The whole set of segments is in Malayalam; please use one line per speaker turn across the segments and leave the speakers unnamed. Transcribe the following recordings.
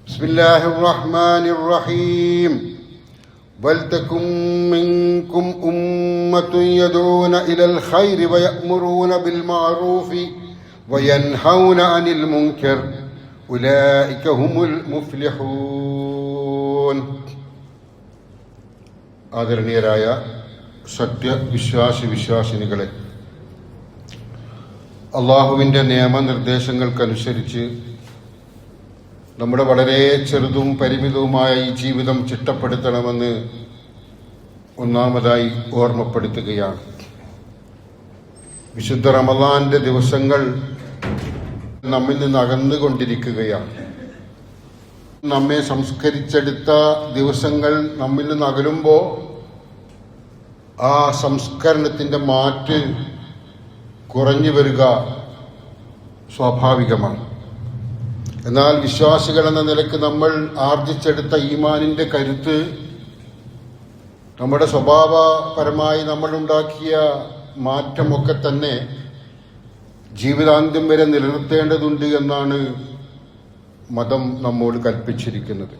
بسم الله الرحمن الرحيم ولتكن منكم أمة يدعون إلى الخير ويأمرون بالمعروف وينهون عن المنكر أولئك هم المفلحون. ആദരണീയരായ സത്യവിശ്വാസിനികളെ, അള്ളാഹുവിൻ്റെ നിയമനിർദ്ദേശങ്ങൾക്കനുസരിച്ച് നമ്മുടെ വളരെ ചെറുതും പരിമിതവുമായ ഈ ജീവിതം ചിട്ടപ്പെടുത്തണമെന്ന് ഒന്നാമതായി ഓർമ്മപ്പെടുത്തുകയാണ്. വിശുദ്ധ റമദാന്റെ ദിവസങ്ങൾ നമ്മിൽ നിന്ന് അകന്നുകൊണ്ടിരിക്കുകയാണ്. നമ്മെ സംസ്കരിച്ചെടുത്ത ദിവസങ്ങൾ നമ്മിൽ നിന്ന് അകലുമ്പോൾ ആ സംസ്കരണത്തിൻ്റെ മാറ്റ് കുറഞ്ഞു വരിക സ്വാഭാവികമാണ്. എന്നാൽ വിശ്വാസികൾ എന്ന നിലക്ക് നമ്മൾ ആർജിച്ചെടുത്ത ഈമാനിന്റെ കരുത്ത് നമ്മുടെ സ്വഭാവപരമായി നമ്മളുണ്ടാക്കിയ മാറ്റമൊക്കെ തന്നെ ജീവിതാന്ത്യം വരെ നിലനിർത്തേണ്ടതുണ്ട് എന്നാണ് മതം നമ്മോട് കൽപ്പിച്ചിരിക്കുന്നത്.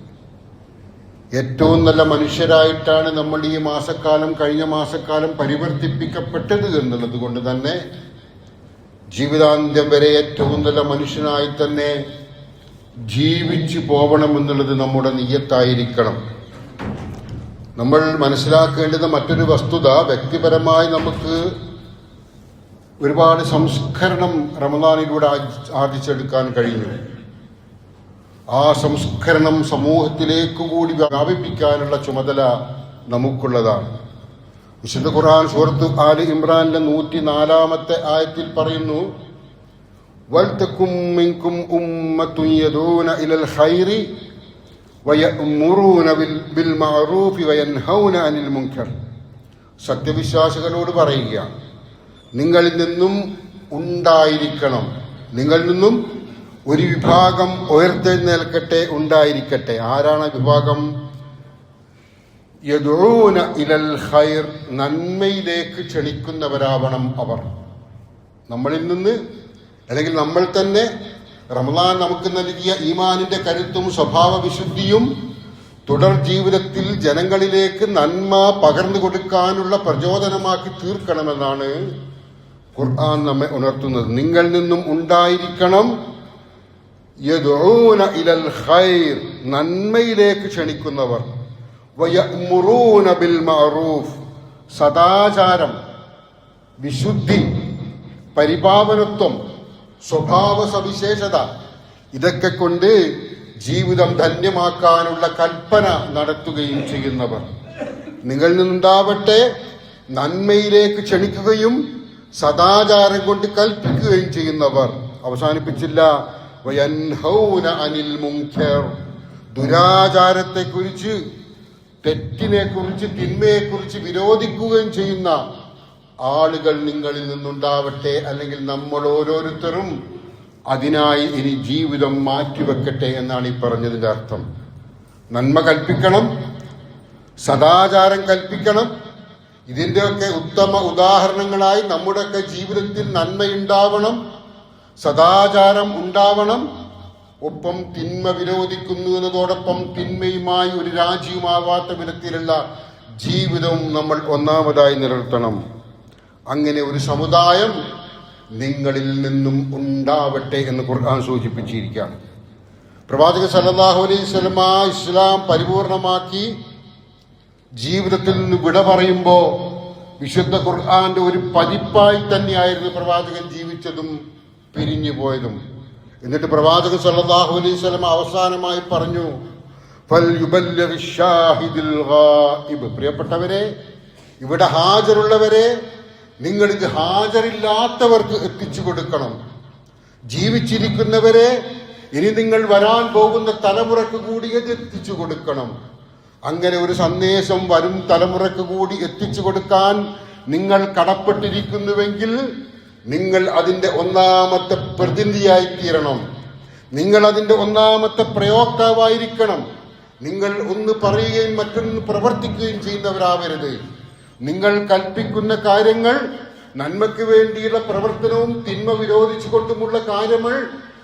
ഏറ്റവും നല്ല മനുഷ്യരായിട്ടാണ് നമ്മൾ ഈ മാസക്കാലം, കഴിഞ്ഞ മാസക്കാലം പരിവർത്തിപ്പിക്കപ്പെട്ടത് എന്നുള്ളത് കൊണ്ട് തന്നെ ജീവിതാന്ത്യം വരെ ഏറ്റവും നല്ല മനുഷ്യനായി തന്നെ ജീവിച്ചു പോകണമെന്നുള്ളത് നമ്മുടെ നിയ്യത്തായിരിക്കണം. നമ്മൾ മനസ്സിലാക്കേണ്ടുന്ന മറ്റൊരു വസ്തുത, വ്യക്തിപരമായി നമുക്ക് ഒരുപാട് സംസ്കരണം റമദാനിലൂടെ ആർജിച്ചെടുക്കാൻ കഴിഞ്ഞു. ആ സംസ്കരണം സമൂഹത്തിലേക്ക് കൂടി വ്യാപിപ്പിക്കാനുള്ള ചുമതല നമുക്കുള്ളതാണ്. വിശുദ്ധ ഖുർആൻ സൂറത്ത് ആൽ ഇമ്രാനിലെ 104-ാമത്തെ ആയത്തിൽ പറയുന്നു, വൽതകും മിൻകും ഉമ്മത്തുൻ യദൂന ഇലൽ ഖൈരി വയഅ്മുറൂന ബിൽ മഅറൂഫി വയൻഹൗന അനിൽ മുൻകർ. സത്യവിശ്വാസികളോട് പറയുക, നിങ്ങളിൽ നിന്നും ഉണ്ടായിരിക്കണം, നിങ്ങളിൽ നിന്നും ഒരു വിഭാഗം ഉയർത്തെഴുന്നേൽക്കട്ടെ, ഉണ്ടായിരിക്കട്ടെ. ആരാണ് വിഭാഗം? യദൂന ഇലൽ ഖൈർ, നന്മയിലേക്ക് ക്ഷണിക്കുന്നവരാവണം അവർ. നമ്മളിൽ നിന്ന്, അല്ലെങ്കിൽ നമ്മൾ തന്നെ റമദാൻ നമുക്ക് നൽകിയ ഈമാനിന്റെ കരുത്തും സ്വഭാവ വിശുദ്ധിയും തുടർ ജീവിതത്തിൽ ജനങ്ങളിലേക്ക് നന്മ പകർന്നു കൊടുക്കാനുള്ള പ്രചോദനമാക്കി തീർക്കണമെന്നാണ് ഖുർആൻ നമ്മെ ഉണർത്തുന്നത്. നിങ്ങളിൽ നിന്നും ഉണ്ടായിരിക്കണം യദഊന ഇലൽ ഖൈർ, നന്മയിലേക്ക് ക്ഷണിക്കുന്നവർ. വയഅ്മുറൂന ബിൽ മഅറൂഫ്, സദാചാരം, വിശുദ്ധി, പരിപാവനത്വം, സ്വഭാവ സവിശേഷത, ഇതൊക്കെ കൊണ്ട് ജീവിതം ധന്യമാക്കാനുള്ള കൽപ്പന നടത്തുകയും ചെയ്യുന്നവർ. നിങ്ങളിൽ നിന്നുണ്ടാവട്ടെ നന്മയിലേക്ക് ക്ഷണിക്കുകയും സദാചാരം കൊണ്ട് കൽപ്പിക്കുകയും ചെയ്യുന്നവർ. അവസാനിപ്പിച്ചില്ല, വയൻഹൗന അനിൽ മുൻകർ, ദുരാചാരത്തെക്കുറിച്ച്, തെറ്റിനെക്കുറിച്ച്, തിന്മയെക്കുറിച്ച് വിരോധിക്കുകയും ചെയ്യുന്ന ആളുകൾ നിങ്ങളിൽ നിന്നുണ്ടാവട്ടെ. അല്ലെങ്കിൽ നമ്മൾ ഓരോരുത്തരും അതിനായി ഇനി ജീവിതം മാറ്റിവെക്കട്ടെ എന്നാണ് ഈ പറഞ്ഞതിന്റെ അർത്ഥം. നന്മ കൽപ്പിക്കണം, സദാചാരം കൽപ്പിക്കണം. ഇതിന്റെയൊക്കെ ഉത്തമ ഉദാഹരണങ്ങളായി നമ്മുടെയൊക്കെ ജീവിതത്തിൽ നന്മയുണ്ടാവണം, സദാചാരം ഉണ്ടാവണം. ഒപ്പം തിന്മ വിരോധിക്കുന്നു എന്നതോടൊപ്പം തിന്മയുമായി ഒരു രാജിയുമാവാത്ത വിധത്തിലുള്ള ജീവിതവും നമ്മൾ ഒന്നാമതായി നിലനിർത്തണം. അങ്ങനെ ഒരു സമുദായം നിങ്ങളിൽ നിന്നും ഉണ്ടാവട്ടെ എന്ന് ഖുർആൻ സൂചിപ്പിച്ചിരിക്കുകയാണ്. പ്രവാചകൻ സല്ലല്ലാഹു അലൈഹി വസല്ലം ഇസ്ലാം പരിപൂർണമാക്കി ജീവിതത്തിൽ നിന്ന് വിട പറയുമ്പോൾ വിശുദ്ധ ഖുർആന്റെ ഒരു പതിപ്പായി തന്നെയായിരുന്നു പ്രവാചകൻ ജീവിച്ചതും പിരിഞ്ഞു പോയതും. എന്നിട്ട് പ്രവാചകൻ സല്ലല്ലാഹു അലൈഹി വസല്ലം അവസാനമായി പറഞ്ഞു, ഫൽയുബല്ലിഗി ഷാഹിദുൽ ഗായിബ്, പ്രിയപ്പെട്ടവരെ, ഇവിടെ ഹാജരുള്ളവരെ നിങ്ങൾ ഇത് ഹാജരില്ലാത്തവർക്ക് എത്തിച്ചു കൊടുക്കണം. ജീവിച്ചിരിക്കുന്നവരെ ഇനി നിങ്ങൾ വരാൻ പോകുന്ന തലമുറക്ക് കൂടി ഇത് എത്തിച്ചു കൊടുക്കണം. അങ്ങനെ ഒരു സന്ദേശം വരും തലമുറക്ക് കൂടി എത്തിച്ചു കൊടുക്കാൻ നിങ്ങൾ കടപ്പെട്ടിരിക്കുന്നുവെങ്കിൽ നിങ്ങൾ അതിന്റെ ഒന്നാമത്തെ പ്രതിനിധിയായി തീരണം. നിങ്ങൾ അതിന്റെ ഒന്നാമത്തെ പ്രയോക്താവായിരിക്കണം. നിങ്ങൾ ഒന്ന് പറയുകയും മറ്റൊന്ന് പ്രവർത്തിക്കുകയും ചെയ്യുന്നവരാവരുത്. നിങ്ങൾ കൽപ്പിക്കുന്ന കാര്യങ്ങൾ, നന്മയ്ക്ക് വേണ്ടിയുള്ള പ്രവർത്തനവും തിന്മ വിരോധിച്ചുകൊണ്ടുമുള്ള കാര്യങ്ങൾ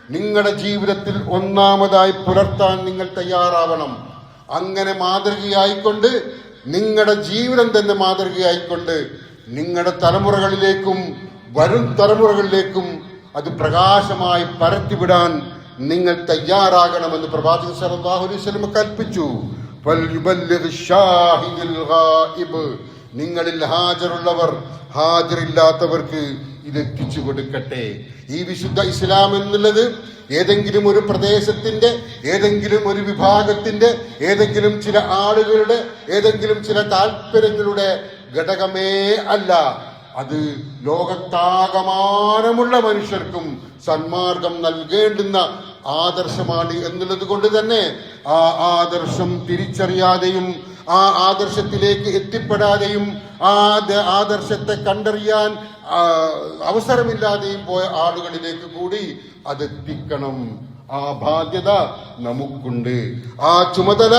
നിങ്ങളുടെ ജീവിതത്തിൽ ഒന്നാമതായി പുലർത്താൻ നിങ്ങൾ തയ്യാറാവണം. അങ്ങനെ മാതൃകയായിക്കൊണ്ട് നിങ്ങളുടെ ജീവിതം തന്നെ മാതൃകയായിക്കൊണ്ട് നിങ്ങളുടെ തലമുറകളിലേക്കും വരും തലമുറകളിലേക്കും അത് പ്രകാശമായി പരത്തിവിടാൻ നിങ്ങൾ തയ്യാറാകണമെന്ന് പ്രവാചകൻ സല്ലല്ലാഹു അലൈഹി വസല്ലം കൽപ്പിച്ചു. നിങ്ങളിൽ ഹാജറുള്ളവർ ഹാജറില്ലാത്തവർക്ക് ഇത് എത്തിച്ചു കൊടുക്കട്ടെ. ഈ വിശുദ്ധ ഇസ്ലാം എന്നുള്ളത് ഏതെങ്കിലും ഒരു പ്രദേശത്തിന്റെ, ഏതെങ്കിലും ഒരു വിഭാഗത്തിന്റെ, ഏതെങ്കിലും ചില ആളുകളുടെ, ഏതെങ്കിലും ചില താല്പര്യങ്ങളുടെ ഘടകമേ അല്ല. അത് ലോകത്താകമാനമുള്ള മനുഷ്യർക്കും സന്മാർഗം നൽകേണ്ടുന്ന ആദർശമാണ് എന്നുള്ളത് കൊണ്ട് തന്നെ ആ ആദർശം തിരിച്ചറിയാതെയും ആ ആദർശത്തിലേക്ക് എത്തിപ്പെടാതെയും ആ ആദർശത്തെ കണ്ടറിയാൻ അവസരമില്ലാതെയും പോയ ആളുകളിലേക്ക് കൂടി അതെത്തിക്കണം. ആ ബാധ്യത നമുക്കുണ്ട്, ആ ചുമതല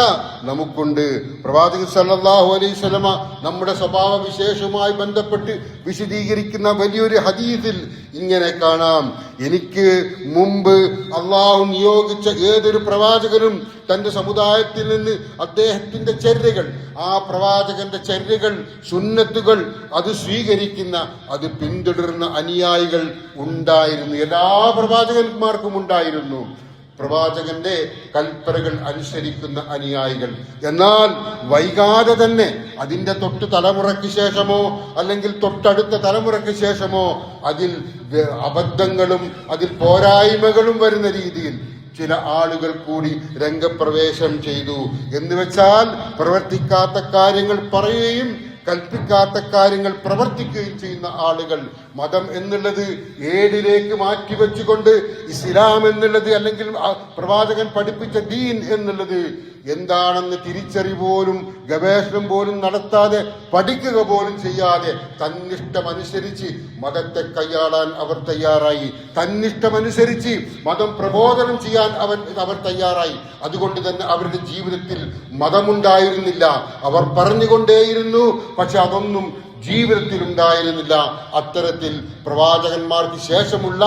നമുക്കുണ്ട്. പ്രവാചകൻ സല്ലല്ലാഹു അലൈഹി വസല്ലമ നമ്മുടെ സ്വഭാവ വിശേഷവുമായി ബന്ധപ്പെട്ട് വിശദീകരിക്കുന്ന വലിയൊരു ഹദീസിൽ ഇങ്ങനെ കാണാം: എനിക്ക് മുമ്പ് അള്ളാഹു നിയോഗിച്ച ഏതൊരു പ്രവാചകനും തന്റെ സമുദായത്തിൽ നിന്ന് അദ്ദേഹത്തിന്റെ ചര്യകൾ, ആ പ്രവാചകന്റെ ചര്യകൾ, സുന്നത്തുകൾ അത് സ്വീകരിക്കുന്ന, അത് പിന്തുടരുന്ന അനുയായികൾ ഉണ്ടായിരുന്നു. എല്ലാ പ്രവാചകന്മാർക്കും ഉണ്ടായിരുന്നു പ്രവാചകന്റെ കൽപ്പനകൾ അനുസരിക്കുന്ന അനുയായികൾ. എന്നാൽ വൈകാതെ തന്നെ അതിന്റെ തൊട്ട് തലമുറയ്ക്ക് ശേഷമോ അല്ലെങ്കിൽ തൊട്ടടുത്ത തലമുറയ്ക്ക് ശേഷമോ അതിൽ അബദ്ധങ്ങളും അതിൽ പോരായ്മകളും വരുന്ന രീതിയിൽ ചില ആളുകൾ കൂടി രംഗപ്രവേശം ചെയ്തു. എന്ന് വെച്ചാൽ പ്രവർത്തിക്കാത്ത കാര്യങ്ങൾ പറയുകയും കൽപ്പിക്കാത്ത കാര്യങ്ങൾ പ്രവർത്തിക്കുകയും ചെയ്യുന്ന ആളുകൾ. മതം എന്നുള്ളത് ഏടിലേക്ക് മാറ്റിവെച്ചുകൊണ്ട് ഇസ്ലാം എന്നുള്ളത് അല്ലെങ്കിൽ പ്രവാചകൻ പഠിപ്പിച്ച ദീൻ എന്നുള്ളത് എന്താണെന്ന് തിരിച്ചറിപോലും ഗവേഷണം പോലും നടത്താതെ, പഠിക്കുക പോലും ചെയ്യാതെ തന്നിഷ്ടമനുസരിച്ച് മതത്തെ കൈയാളാൻ അവർ തയ്യാറായി. തന്നിഷ്ടമനുസരിച്ച് മതം പ്രബോധനം ചെയ്യാൻ അവർ തയ്യാറായി. അതുകൊണ്ട് തന്നെ അവരുടെ ജീവിതത്തിൽ മതമുണ്ടായിരുന്നില്ല. അവർ പറഞ്ഞുകൊണ്ടേയിരുന്നു, പക്ഷെ അതൊന്നും ജീവിതത്തിൽ ഉണ്ടായിരുന്നില്ല. അത്തരത്തിൽ പ്രവാചകന്മാർക്ക് ശേഷമുള്ള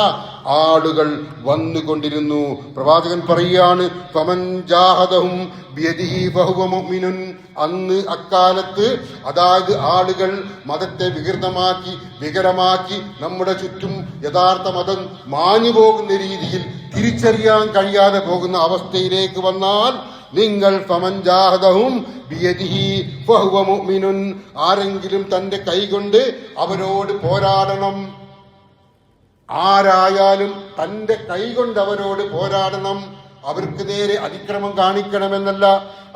ആളുകൾ വന്നുകൊണ്ടിരുന്നു. പ്രവാചകൻ പറയുകയാണ്, ഫമൻ ജാഹദഹും ബിയദിഹി ഫഹുവ മുഅ്മിനുൻ. അന്ന് അക്കാലത്ത്, അതായത് ആളുകൾ മതത്തെ വികൃതമാക്കി വികലമാക്കി നമ്മുടെ ചുറ്റും യഥാർത്ഥ മതം മാഞ്ഞു പോകുന്ന രീതിയിൽ തിരിച്ചറിയാൻ കഴിയാതെ പോകുന്ന അവസ്ഥയിലേക്ക് വന്നാൽ നിങ്ങൾ ഫമൻ ജാഹദഹും ബിയദിഹി ഫഹുവ മുഅ്മിനുൻ, ആരെങ്കിലും തന്റെ കൈകൊണ്ട് അവരോട് പോരാടണം. ആരായാലും തന്റെ കൈകൊണ്ട് അവരോട് പോരാടണം. അവർക്ക് നേരെ അതിക്രമം കാണിക്കണമെന്നല്ല.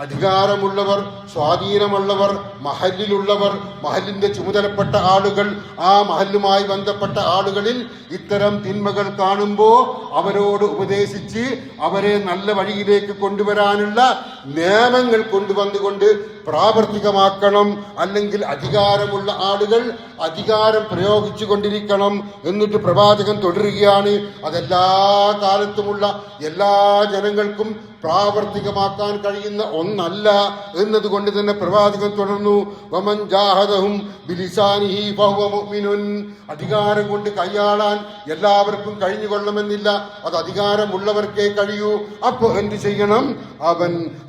അധികാരമുള്ളവർ, സ്വാധീനമുള്ളവർ, മഹലിലുള്ളവർ, മഹലിന്റെ ചുമതലപ്പെട്ട ആളുകൾ, ആ മഹലുമായി ബന്ധപ്പെട്ട ആളുകളിൽ ഇത്തരം തിന്മകൾ കാണുമ്പോൾ അവരോട് ഉപദേശിച്ച് അവരെ നല്ല വഴിയിലേക്ക് കൊണ്ടുവരാനുള്ള നിയമങ്ങൾ കൊണ്ടുവന്നുകൊണ്ട് പ്രാവർത്തികമാക്കണം. അല്ലെങ്കിൽ അധികാരമുള്ള ആളുകൾ അധികാരം പ്രയോഗിച്ചു കൊണ്ടിരിക്കണം. എന്നിട്ട് പ്രവാചകൻ തുടരുകയാണ്, അതെല്ലാ കാലത്തുമുള്ള എല്ലാ ജനങ്ങൾക്കും പ്രാവർത്തികമാക്കാൻ കഴിയുന്ന ഒന്നല്ല എന്നതുകൊണ്ട് തന്നെ പ്രവാചകൻ തുടർന്നു, വമൻ ജാഹദഹും ബിലിസാനിഹി ഫഹുവ മുഅ്മിനുൻ. അധികാരം കൊണ്ട് കൈയാളാൻ എല്ലാവർക്കും കഴിഞ്ഞുകൊള്ളണമെന്നില്ല, അത് അധികാരമുള്ളവർക്കേ കഴിയൂ. അപ്പൊ എന്ത് ചെയ്യണം?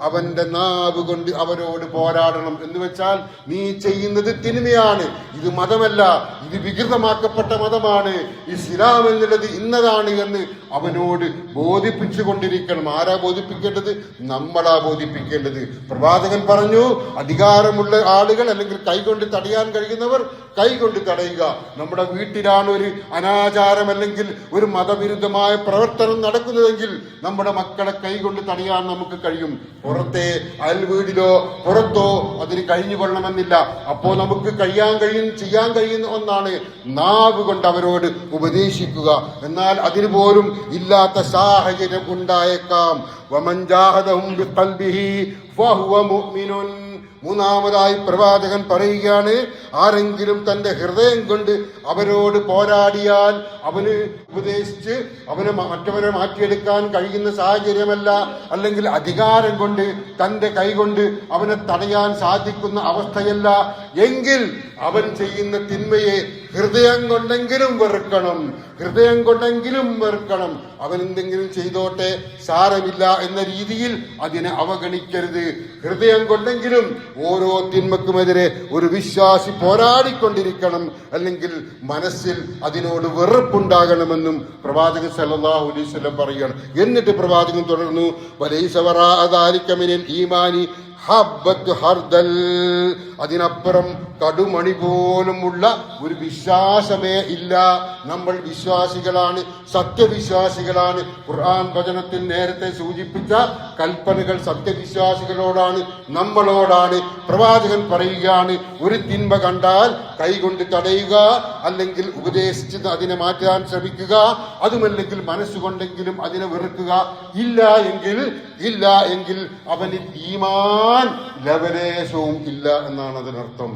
അവന്റെ നാവ് കൊണ്ട് അവരോട് പോരാടണം. എന്ന് വെച്ചാൽ നീ ചെയ്യുന്നത് തിന്മയാണ്, ഇത് മതമല്ല, ഇത് വികൃതമാക്കപ്പെട്ട മതമാണ്, ഇസ്ലാം എന്നുള്ളത് ഇന്നതാണ് എന്ന് അവനോട് ബോധിപ്പിച്ചു കൊണ്ടിരിക്കണം. ആരാ ബോധിപ്പിക്കേണ്ടത്? നമ്മളാ ബോധിപ്പിക്കേണ്ടത്. പ്രവാചകൻ പറഞ്ഞു, അധികാരമുള്ള ആളുകൾ അല്ലെങ്കിൽ കൈകൊണ്ട് തടയാൻ കഴിയുന്നവർ കൈകൊണ്ട് തടയുക. നമ്മുടെ വീട്ടിലാണ് ഒരു അനാചാരം അല്ലെങ്കിൽ ഒരു മതവിരുദ്ധമായ പ്രവർത്തനം നടക്കുന്നതെങ്കിൽ നമ്മുടെ മക്കളെ കൈകൊണ്ട് തടയാൻ നമുക്ക് കഴിയും. പുറത്തെ അയൽവീടിലോ പുറത്തോ അതിന് കഴിഞ്ഞുകൊള്ളണമെന്നില്ല. അപ്പോ നമുക്ക് ചെയ്യാൻ കഴിയുന്ന ഒന്നാണ് നാവ് കൊണ്ട് അവരോട് ഉപദേശിക്കുക. എന്നാൽ അതിന് പോലും ഇല്ലാത്ത സാഹചര്യം ഉണ്ടായേക്കാം. വമൻ ജാഹദഹും ബിഖൽബിഹി ഫഹുവ മുഅ്മിനുൻ. മൂന്നാമതായി പ്രവാചകൻ പറയുകയാണ്, ആരെങ്കിലും തന്റെ ഹൃദയം കൊണ്ട് അവരോട് പോരാടിയാൽ അവന് ഉപദേശിച്ച് മറ്റവനെ മാറ്റിയെടുക്കാൻ കഴിയുന്ന സാഹചര്യമല്ല, അല്ലെങ്കിൽ അധികാരം കൊണ്ട് തന്റെ കൈകൊണ്ട് അവനെ തടയാൻ സാധിക്കുന്ന അവസ്ഥയല്ല എങ്കിൽ അവൻ ചെയ്യുന്ന തിന്മയെ ഹൃദയം കൊണ്ടെങ്കിലും വെറുക്കണം. അവൻ എന്തെങ്കിലും ചെയ്തോട്ടെ, സാരമില്ല എന്ന രീതിയിൽ അതിനെ അവഗണിക്കരുത്. ഹൃദയം കൊണ്ടെങ്കിലും ഓരോ തിന്മക്കുമെതിരെ ഒരു വിശ്വാസി പോരാടിക്കൊണ്ടിരിക്കണം, അല്ലെങ്കിൽ മനസ്സിൽ അതിനോട് വെറുപ്പുണ്ടാകണമെന്നും പ്രവാചകൻ സല്ലല്ലാഹു അലൈഹി വസല്ലം പറയുകയാണ്. എന്നിട്ട് പ്രവാചകൻ തുടർന്നു, വലൈസ വറാഅ ദാലിക മിനൽ ഈമാനി ഹബ്ബത്ത് ഹർദൽ, അതിനപ്പുറം കടുമണി പോലുമുള്ള ഒരു വിശ്വാസമേ ഇല്ല. നമ്മൾ വിശ്വാസികളാണ്, സത്യവിശ്വാസികളാണ്. ഖുർആൻ വചനത്തിൽ നേരത്തെ സൂചിപ്പിച്ച കൽപ്പനകൾ സത്യവിശ്വാസികളോടാണ്, നമ്മളോടാണ്. പ്രവാചകൻ പറയുകയാണ്, ഒരു തിന്മ കണ്ടാൽ കൈകൊണ്ട് തടയുക, അല്ലെങ്കിൽ ഉപദേശിച്ച് അതിനെ മാറ്റാൻ ശ്രമിക്കുക, അതുമല്ലെങ്കിൽ മനസ്സുകൊണ്ടെങ്കിലും അതിനെ വെറുക്കുക. ഇല്ല എങ്കിൽ അവന് ഈമാൻ ലവലേശവും ഇല്ല എന്നാണ് അതിനർത്ഥം.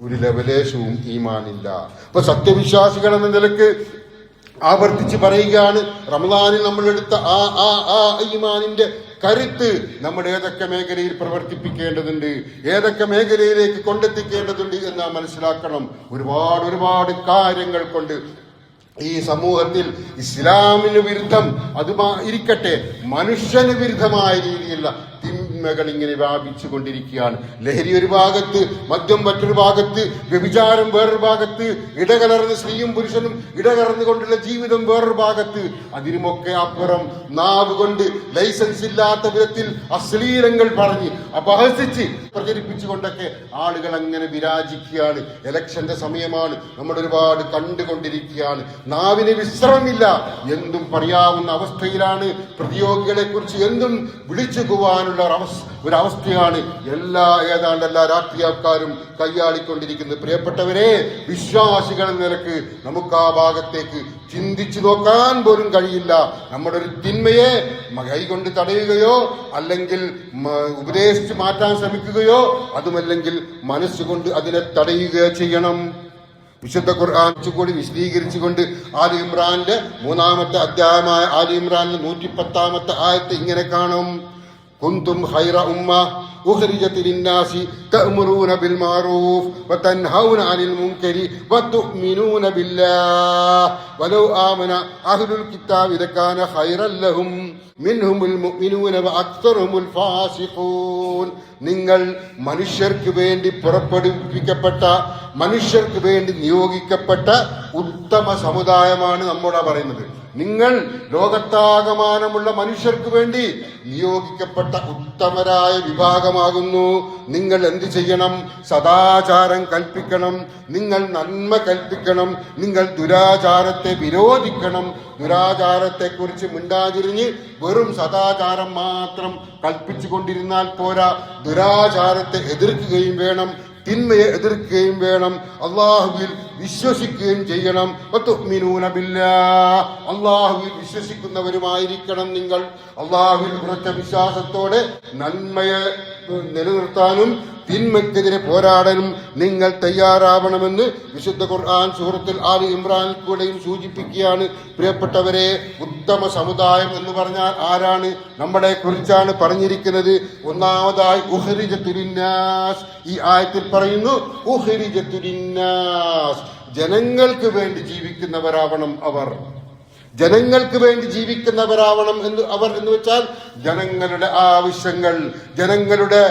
ഒരു ലവലേശവും ഈമാനില്ല. അപ്പൊ സത്യവിശ്വാസികൾ എന്ന നിലക്ക് ആവർത്തിച്ച് പറയുകയാണ്, റമദാനിൽ നമ്മൾ എടുത്ത ആ ഈമാനിന്റെ കരുത്ത് നമ്മൾ ഏതൊക്കെ മേഖലയിൽ പ്രവർത്തിപ്പിക്കേണ്ടതുണ്ട്, ഏതൊക്കെ മേഖലയിലേക്ക് കൊണ്ടെത്തിക്കേണ്ടതുണ്ട് എന്ന് മനസ്സിലാക്കണം. ഒരുപാട് കാര്യങ്ങൾ കൊണ്ട് ഈ സമൂഹത്തിൽ ഇസ്ലാമിന് വിരുദ്ധം, അത് ഇരിക്കട്ടെ, മനുഷ്യന് വിരുദ്ധമായ രീതിയിലുള്ള തിന്മകൾ ഇങ്ങനെ വ്യാപിച്ചു കൊണ്ടിരിക്കുകയാണ്. ലഹരി ഒരു ഭാഗത്ത്, മദ്യം മറ്റൊരു ഭാഗത്ത്, വ്യഭിചാരം വേറൊരു ഭാഗത്ത്, ഇടകലർന്ന് സ്ത്രീയും പുരുഷനും ഇടകലർന്നുകൊണ്ടുള്ള ജീവിതം വേറൊരു ഭാഗത്ത്. അതിനുമൊക്കെ അപ്പുറം നാവ് കൊണ്ട് ലൈസൻസ് ഇല്ലാത്ത വിധത്തിൽ അശ്ലീലങ്ങൾ പറഞ്ഞ് അപഹസിച്ച് പ്രചരിപ്പിച്ചുകൊണ്ടൊക്കെ ആളുകൾ അങ്ങനെ വിരാജിക്കുകയാണ്. ഇലക്ഷന്റെ സമയമാണ്, നമ്മൾ ഒരുപാട് കണ്ടുകൊണ്ടിരിക്കുകയാണ്. നാവിന് വിശ്രമമില്ല, എന്തും പറയാവുന്ന അവസ്ഥയിലാണ്. പ്രതിയോഗികളെ കുറിച്ച് എന്തും വിളിച്ചു പോവാനുള്ള ഒരവസ്ഥയാണ് ഏതാണ്ട് എല്ലാ രാഷ്ട്രീയക്കാരും കൈയാളിക്കൊണ്ടിരിക്കുന്നത്. പ്രിയപ്പെട്ടവരെ, വിശ്വാസികൾ എന്ന നിലക്ക് നമുക്ക് ആ ഭാഗത്തേക്ക് ചിന്തിച്ചു നോക്കാൻ പോലും കഴിയില്ല. നമ്മുടെ ഒരു തിന്മയെ കൈകൊണ്ട് തടയുകയോ അല്ലെങ്കിൽ ഉപദേശിച്ച് മാറ്റാൻ ശ്രമിക്കുകയോ, അതുമല്ലെങ്കിൽ മനസ്സുകൊണ്ട് അതിനെ തടയുകയോ ചെയ്യണം. വിശുദ്ധ ഖുർആൻ കൂടി വിശദീകരിച്ചുകൊണ്ട് ആലി ഇമ്രാന്റെ 3-ാമത്തെ അധ്യായമായ ആലി ഇമ്രാനിലെ 110-ാമത്തെ ആയത്ത് ഇങ്ങനെ കാണും, കുന്തും ഖൈറ ഉമ്മ ഉഖ്രിജത് ലിന്നാസി തഅ്മുറൂന ബിൽ മഅറൂഫ് വതൻഹൗന അനിൽ മുൻകരി വതുഅ്മിനൂന ബില്ലാഹ് വലൗ ആമന അഹ്ലുൽ കിതാബി ലകാന ഖൈറൻ ലഹും മിൻഹുമുൽ മുഅ്മിനൂന വഅക്തറുഹുൽ ഫാസിഖൂൻ. നിങ്ങൾ മനുഷ്യർക്ക് വേണ്ടി പുറപ്പെടുവിക്കപ്പെട്ട, മനുഷ്യർക്ക് വേണ്ടി നിയോഗിക്കപ്പെട്ട ഉത്തമ സമുദായമാണ് നമ്മോടാ പറയുന്നത്. നിങ്ങൾ ലോകത്താകമാനമുള്ള മനുഷ്യർക്ക് വേണ്ടി നിയോഗിക്കപ്പെട്ട ഉത്തമരായ വിഭാഗമാകുന്നു. നിങ്ങൾ എന്ത് ചെയ്യണം? സദാചാരം കൽപ്പിക്കണം, നിങ്ങൾ നന്മ കൽപ്പിക്കണം, നിങ്ങൾ ദുരാചാരത്തെ വിരോധിക്കണം. ദുരാചാരത്തെക്കുറിച്ച് മിണ്ടാതിരിഞ്ഞ് വെറും സദാചാരം മാത്രം കൽപ്പിച്ചു കൊണ്ടിരുന്നാൽ പോരാ, ദുരാചാരത്തെ എതിർക്കുകയും വേണം, തിന്മയെ എതിർക്കുകയും വേണം, അള്ളാഹുവിൽ വിശ്വസിക്കുകയും ചെയ്യണം. വതുഅ്മിനൂന ബില്ലാഹ്, അള്ളാഹുവിൽ വിശ്വസിക്കുന്നവരുമായിരിക്കണം നിങ്ങൾ. അള്ളാഹുവിൽ ഉറച്ച വിശ്വാസത്തോടെ നന്മയെ നിലനിർത്താനും തിന്മയ്ക്കെതിരെ പോരാടാനും നിങ്ങൾ തയ്യാറാവണമെന്ന് വിശുദ്ധ ഖുർആൻ സൂറത്തുൽ ആലി ഇമ്രാനിൽ കൂടെയും സൂചിപ്പിക്കുകയാണ്. പ്രിയപ്പെട്ടവരെ, ഉത്തമ സമുദായം എന്ന് പറഞ്ഞാൽ ആരാണ്? നമ്മളെ കുറിച്ചാണ് പറഞ്ഞിരിക്കുന്നത്. ഒന്നാമതായി ഉഖ്രിജതു ലിന്നാസ്, ഈ ആയത്തിൽ പറയുന്നു ഉഖ്രിജതു ലിന്നാസ്, ജനങ്ങൾക്ക് വേണ്ടി ജീവിക്കുന്നവരാവണം അവർ. ജനങ്ങൾക്ക് വേണ്ടി ജീവിക്കുന്നവരാവണം എന്ന് വെച്ചാൽ ജനങ്ങളുടെ ആവശ്യങ്ങൾ, ജനങ്ങളുടെ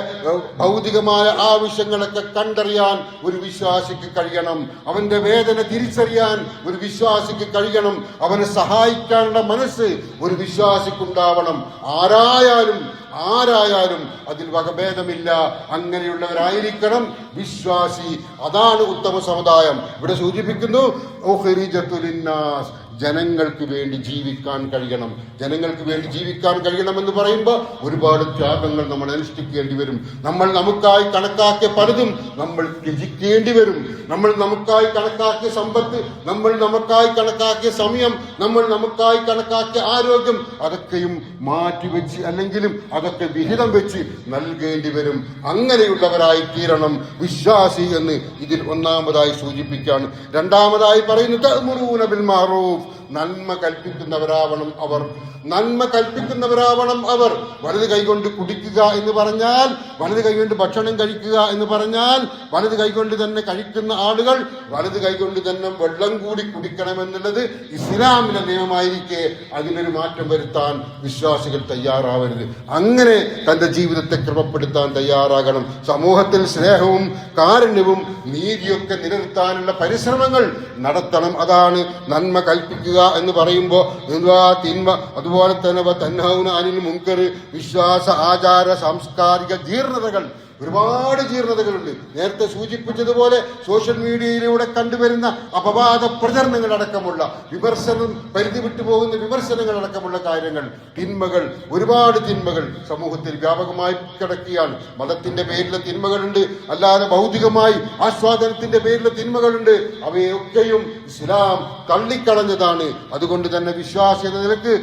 ഭൗതികമായ ആവശ്യങ്ങളൊക്കെ കണ്ടറിയാൻ ഒരു വിശ്വാസിക്ക് കഴിയണം. അവന്റെ വേദന തിരിച്ചറിയാൻ ഒരു വിശ്വാസിക്ക് കഴിയണം. അവനെ സഹായിക്കാനുള്ള മനസ്സ് ഒരു വിശ്വാസിക്കുണ്ടാവണം. ആരായാലും അതിൽ വകഭേദമില്ല. അങ്ങനെയുള്ളവരായിരിക്കണം വിശ്വാസി. അതാണ് ഉത്തമ സമുദായം. ഇവിടെ സൂചിപ്പിക്കുന്നു ഉഖ്രിജതു ലിന്നാസ്, ജനങ്ങൾക്ക് വേണ്ടി ജീവിക്കാൻ കഴിയണം. ജനങ്ങൾക്ക് വേണ്ടി ജീവിക്കാൻ കഴിയണമെന്ന് പറയുമ്പോൾ ഒരുപാട് ത്യാഗങ്ങൾ നമ്മൾ അനുഷ്ഠിക്കേണ്ടി വരും. നമ്മൾ നമുക്കായി കണക്കാക്കിയ പലതും നമ്മൾ ത്യജിക്കേണ്ടി വരും. നമ്മൾ നമുക്കായി കണക്കാക്കിയ സമ്പത്ത്, നമ്മൾ നമുക്കായി കണക്കാക്കിയ സമയം, നമ്മൾ നമുക്കായി കണക്കാക്കിയ ആരോഗ്യം, അതൊക്കെയും മാറ്റിവെച്ച് അല്ലെങ്കിലും അതൊക്കെ വിഹിതം വെച്ച് നൽകേണ്ടി വരും. അങ്ങനെയുള്ളവരായി തീരണം വിശ്വാസി എന്ന് ഇതിൽ ഒന്നാമതായി സൂചിപ്പിക്കുകയാണ്. രണ്ടാമതായി പറയുന്നത് തഅ്മുറൂന ബിൽ മഅറൂഫ്, നന്മ കൽപ്പിക്കുന്നവരാവണം അവർ. നന്മ കൽപ്പിക്കുന്നവരാവണം അവർ. വലത് കൈകൊണ്ട് കുടിക്കുക എന്ന് പറഞ്ഞാൽ, വലത് കൈകൊണ്ട് ഭക്ഷണം കഴിക്കുക എന്ന് പറഞ്ഞാൽ, വലത് കൈകൊണ്ട് തന്നെ കഴിക്കുന്ന ആളുകൾ വലത് കൈകൊണ്ട് തന്നെ വെള്ളം കൂടി കുടിക്കണമെന്നുള്ളത് ഇസ്ലാമിലെ നിയമമായിരിക്കെ അതിനൊരു മാറ്റം വരുത്താൻ വിശ്വാസികൾ തയ്യാറാവരുത്. അങ്ങനെ തന്റെ ജീവിതത്തെ ക്രമപ്പെടുത്താൻ തയ്യാറാകണം. സമൂഹത്തിൽ സ്നേഹവും കാരുണ്യവും നീതിയൊക്കെ നിലനിർത്താനുള്ള പരിശ്രമങ്ങൾ നടത്തണം. അതാണ് നന്മ കൽപ്പിക്കുക എന്ന് പറയുമ്പോൾ തിന്മ, അതുപോലെ തന്നെ തൻഹൗന അനിൽ മുൻകർ, വിശ്വാസ ആചാര സാംസ്കാരിക ജീർണതകൾ, ഒരുപാട് ജീർണതകളുണ്ട്. നേരത്തെ സൂചിപ്പിച്ചതുപോലെ സോഷ്യൽ മീഡിയയിലൂടെ കണ്ടുവരുന്ന അപവാദ പ്രചരണങ്ങൾ അടക്കമുള്ള വിമർശനം, പരിധി വിട്ടുപോകുന്ന വിമർശനങ്ങൾ അടക്കമുള്ള കാര്യങ്ങൾ, തിന്മകൾ, ഒരുപാട് തിന്മകൾ സമൂഹത്തിൽ വ്യാപകമായി കിടക്കുകയാണ്. മതത്തിന്റെ പേരിലെ തിന്മകളുണ്ട്, അല്ലാതെ ഭൗതികമായി ആസ്വാദനത്തിന്റെ പേരിലെ തിന്മകളുണ്ട്. അവയൊക്കെയും ഇസ്ലാം തള്ളിക്കളഞ്ഞതാണ്. അതുകൊണ്ട് തന്നെ വിശ്വാസി എന്ന നിലക്ക്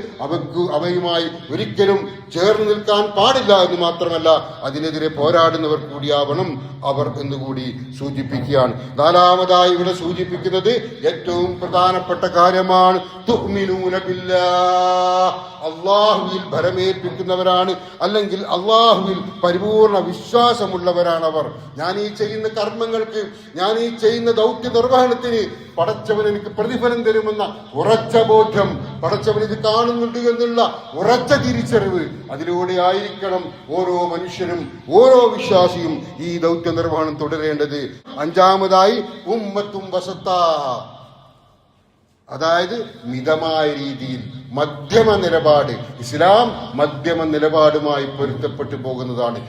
അവയുമായി ഒരിക്കലും ചേർന്ന് നിൽക്കാൻ പാടില്ല എന്ന് മാത്രമല്ല, അതിനെതിരെ പോരാടുന്നവർ കൂടിയാവണം അവർ എന്നുകൂടി സൂചിപ്പിക്കുകയാണ്. നാലാമതായി ഇവിടെ സൂചിപ്പിക്കുന്നത് ഏറ്റവും പ്രധാനപ്പെട്ട കാര്യമാണ് തുഅ്മിനൂന ബില്ലാഹ്, അള്ളാഹുവിൽ ഭരമേൽപ്പിക്കുന്നവരാണ്, അല്ലെങ്കിൽ അള്ളാഹുവിൽ പരിപൂർണ വിശ്വാസമുള്ളവരാണ് അവർ. ഞാൻ ഈ ചെയ്യുന്ന കർമ്മങ്ങൾക്ക്, ഞാൻ ഈ ചെയ്യുന്ന ദൗത്യ നിർവഹണത്തിന് പടച്ചവൻ എനിക്ക് പ്രതിഫലം തരുമെന്ന ഉറച്ച ബോധ്യം, പടച്ചവൻ ഇത് കാണുന്നുണ്ട് എന്നുള്ള ഉറച്ച തിരിച്ചറിവ്, അതിലൂടെ ആയിരിക്കണം ഓരോ മനുഷ്യനും, ഓരോ വിശ്വാസിയും ഈ ദൗത്യ നിർവഹണം തുടരേണ്ടത്. അഞ്ചാമതായി ഉമ്മത്തും വസത്താ, അതായത് മിതമായ രീതിയിൽ മധ്യമ നിലപാട്. ഇസ്ലാം മധ്യമ നിലപാടുമായി പൊരുത്തപ്പെട്ടു പോകുന്നതാണ്.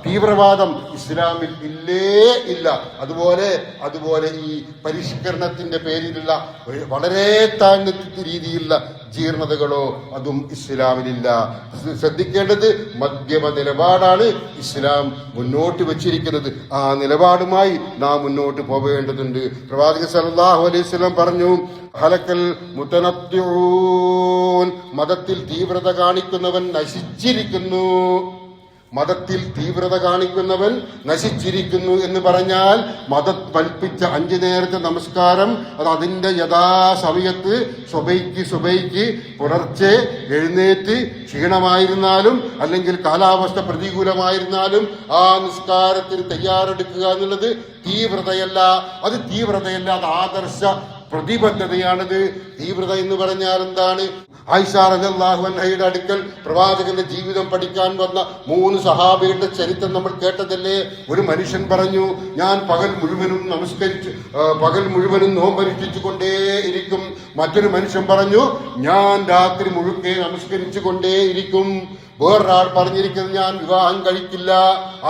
തീവ്രവാദം ഇസ്ലാമിൽ ഇല്ലേ ഇല്ല. അതുപോലെ ഈ പരിഷ്കരണത്തിന്റെ പേരിലുള്ള വളരെ താഴ്ന്ന രീതിയിലുള്ള ജീർണതകളോ അതും ഇസ്ലാമിലില്ല. ശ്രദ്ധിക്കേണ്ടത് മധ്യമ നിലപാടാണ് ഇസ്ലാം മുന്നോട്ട് വെച്ചിരിക്കുന്നത്. ആ നിലപാടുമായി നാം മുന്നോട്ട് പോവേണ്ടതുണ്ട്. പ്രവാചകൻ സല്ലല്ലാഹു അലൈഹി വസല്ലം പറഞ്ഞു, ഹലക്കൽ മുതനത്തിഊൻ, മതത്തിൽ തീവ്രത കാണിക്കുന്നവൻ നശിച്ചിരിക്കുന്നു. മതത്തിൽ തീവ്രത കാണിക്കുന്നവൻ നശിച്ചിരിക്കുന്നു എന്ന് പറഞ്ഞാൽ, മതം കൽപ്പിച്ച 5 നേരത്തെ നമസ്കാരം അത് അതിന്റെ യഥാസമയത്ത് സുബൈക്ക് പുലർച്ചെ എഴുന്നേറ്റ് ക്ഷീണമായിരുന്നാലും അല്ലെങ്കിൽ കാലാവസ്ഥ പ്രതികൂലമായിരുന്നാലും ആ നിസ്കാരത്തിന് തയ്യാറെടുക്കുക എന്നുള്ളത് തീവ്രതയല്ല. അത് ആദർശ പ്രതിബദ്ധതയാണത്. തീവ്രത എന്ന് പറഞ്ഞാൽ എന്താണ്? ആയിഷ റളിയല്ലാഹു അൻഹയുടെ അടുക്കൽ പ്രവാചകന്റെ ജീവിതം പഠിക്കാൻ വന്ന 3 സഹാബികളുടെ ചരിത്രം നമ്മൾ കേട്ടതല്ലേ? ഒരു മനുഷ്യൻ പറഞ്ഞു, ഞാൻ പകൽ മുഴുവനും നോമ്പനുഷ്ഠിച്ചു കൊണ്ടേയിരിക്കും. മറ്റൊരു മനുഷ്യൻ പറഞ്ഞു, ഞാൻ രാത്രി മുഴുക്കെ നമസ്കരിച്ചു കൊണ്ടേയിരിക്കും. വേറൊരാൾ പറഞ്ഞിരിക്കുന്നത്, ഞാൻ വിവാഹം കഴിക്കില്ല,